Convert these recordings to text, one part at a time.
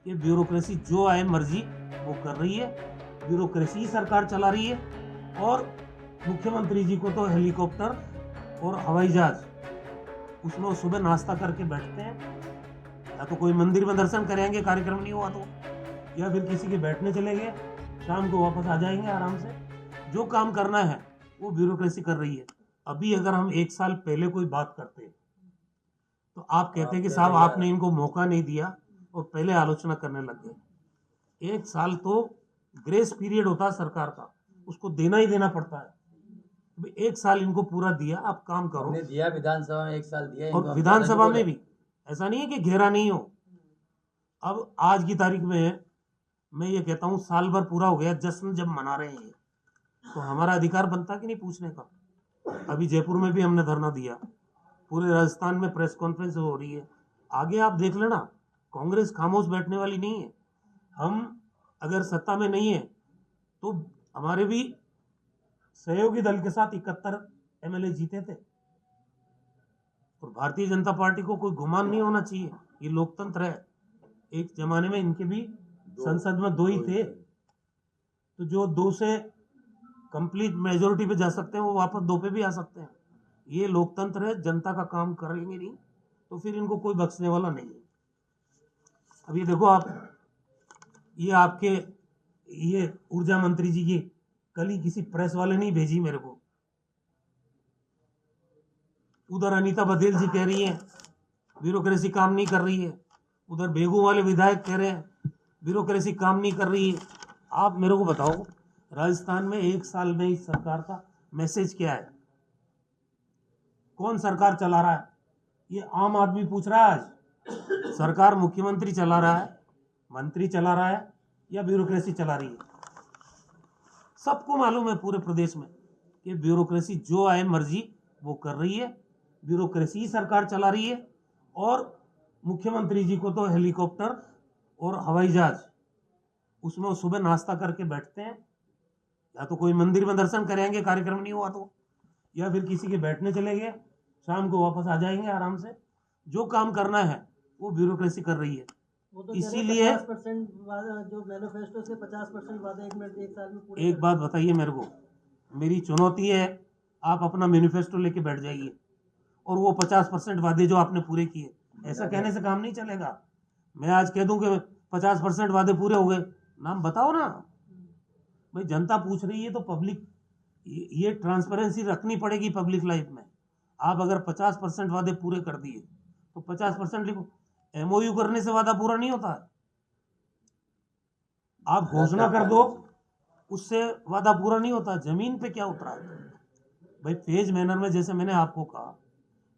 कि ब्यूरोक्रेसी जो आए मर्जी वो कर रही है, ब्यूरोक्रेसी ही सरकार चला रही है। और मुख्यमंत्री जी को तो हेलीकॉप्टर और हवाई जहाज, उसमें वो सुबह नाश्ता करके बैठते हैं, या तो कोई मंदिर में दर्शन करेंगे कार्यक्रम नहीं हुआ तो, या फिर किसी के बैठने चले गए, शाम को वापस आ जाएंगे आराम से। जो काम करना है वो ब्यूरोक्रेसी कर रही है। अभी अगर हम 1 साल पहले कोई बात करते हैं तो आप कहते हैं कि साहब आपने इनको मौका नहीं दिया और पहले आलोचना करने लग गए। 1 साल तो ग्रेस पीरियड होता है सरकार का, उसको देना ही देना पड़ता है। 1 साल इनको पूरा दिया, आप काम करो। हमने दिया विधानसभा में 1 साल दिया और विधानसभा में भी ऐसा नहीं है कि घेरा नहीं हो। अब आज की तारीख में मैं ये कहता हूँ, साल भर पूरा हो गया, जश्न जब मना रहे हैं तो हमारा अधिकार बनता कि नहीं पूछने का। अभी जयपुर में भी हमने धरना दिया, पूरे राजस्थान में प्रेस कॉन्फ्रेंस हो रही है। आगे आप देख लेना, कांग्रेस खामोश बैठने वाली नहीं है। हम अगर सत्ता में नहीं है तो हमारे भी सहयोगी दल के साथ 71 एमएलए जीते थे। और भारतीय जनता पार्टी को कोई गुमान नहीं होना चाहिए, ये लोकतंत्र है। एक जमाने में इनके भी संसद में 2 ही थे, तो जो 2 से कंप्लीट मेजोरिटी पे जा सकते हैं वो वापस 2 पे भी आ सकते हैं। ये लोकतंत्र है, जनता का काम करेंगे नहीं तो फिर इनको कोई बख्शने वाला नहीं है। अब ये देखो आप, ये आपके ये ऊर्जा मंत्री जी की कल ही किसी प्रेस वाले नहीं भेजी मेरे को, उधर अनीता बघेल जी कह रही है ब्यूरोक्रेसी काम नहीं कर रही है, उधर बेगू वाले विधायक कह रहे हैं ब्यूरोक्रेसी काम नहीं कर रही है। आप मेरे को बताओ, राजस्थान में 1 साल में इस सरकार का मैसेज क्या है? कौन सरकार चला रहा है? ये आम आदमी पूछ रहा है आज। सरकार मुख्यमंत्री चला रहा है, मंत्री चला रहा है, या ब्यूरोक्रेसी चला रही है? सबको मालूम है पूरे प्रदेश में कि ब्यूरोक्रेसी जो आए मर्जी वो कर रही है, ब्यूरोक्रेसी ही सरकार चला रही है। और मुख्यमंत्री जी को तो हेलीकॉप्टर और हवाई जहाज, उसमें वो सुबह नाश्ता करके बैठते हैं, या तो कोई मंदिर में दर्शन करेंगे कार्यक्रम नहीं हुआ तो, या फिर किसी के बैठने चले गए, शाम को वापस आ जाएंगे आराम से। जो काम करना है वो ब्यूरोक्रेसी कर रही है। तो इसीलिए 50% जो मैनिफेस्टो से 50% वादे 1 साल में पूरे। एक बात बताइए मेरे को, मेरी चुनौती है, आप अपना मैनिफेस्टो लेके बैठ जाइए और वो 50% वादे जो आपने पूरे किए, ऐसा कहने से काम नहीं चलेगा। मैं आज कह दूं कि 50% वादे पूरे हो गए, नाम बताओ ना भाई। जनता पूछ रही है तो पब्लिक, ये ट्रांसपेरेंसी रखनी पड़ेगी पब्लिक लाइफ में। आप अगर 50% वादे पूरे कर दिए तो 50% लिखो। एमओयू करने से वादा पूरा नहीं होता है। आप घोषणा कर दो, उससे वादा पूरा नहीं होता। जमीन पे क्या उतरा है भाई? फेज मैनर में, जैसे मैंने आपको कहा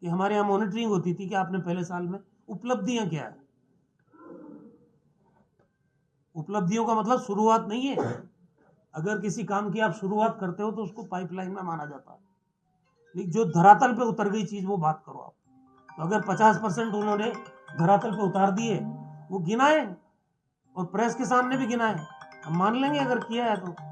कि हमारे यहाँ मॉनिटरिंग होती थी कि आपने पहले साल में उपलब्धियां क्या है। उपलब्धियों का मतलब शुरुआत नहीं है। अगर किसी काम की आप शुरुआत करते हो तो उसको पाइपलाइन में माना जाता है, लेकिन जो धरातल पे उतर गई चीज वो बात करो आप। तो अगर 50% उन्होंने धरातल पे उतार दिए, वो गिनाए और प्रेस के सामने भी गिनाए, हम मान लेंगे अगर किया है तो।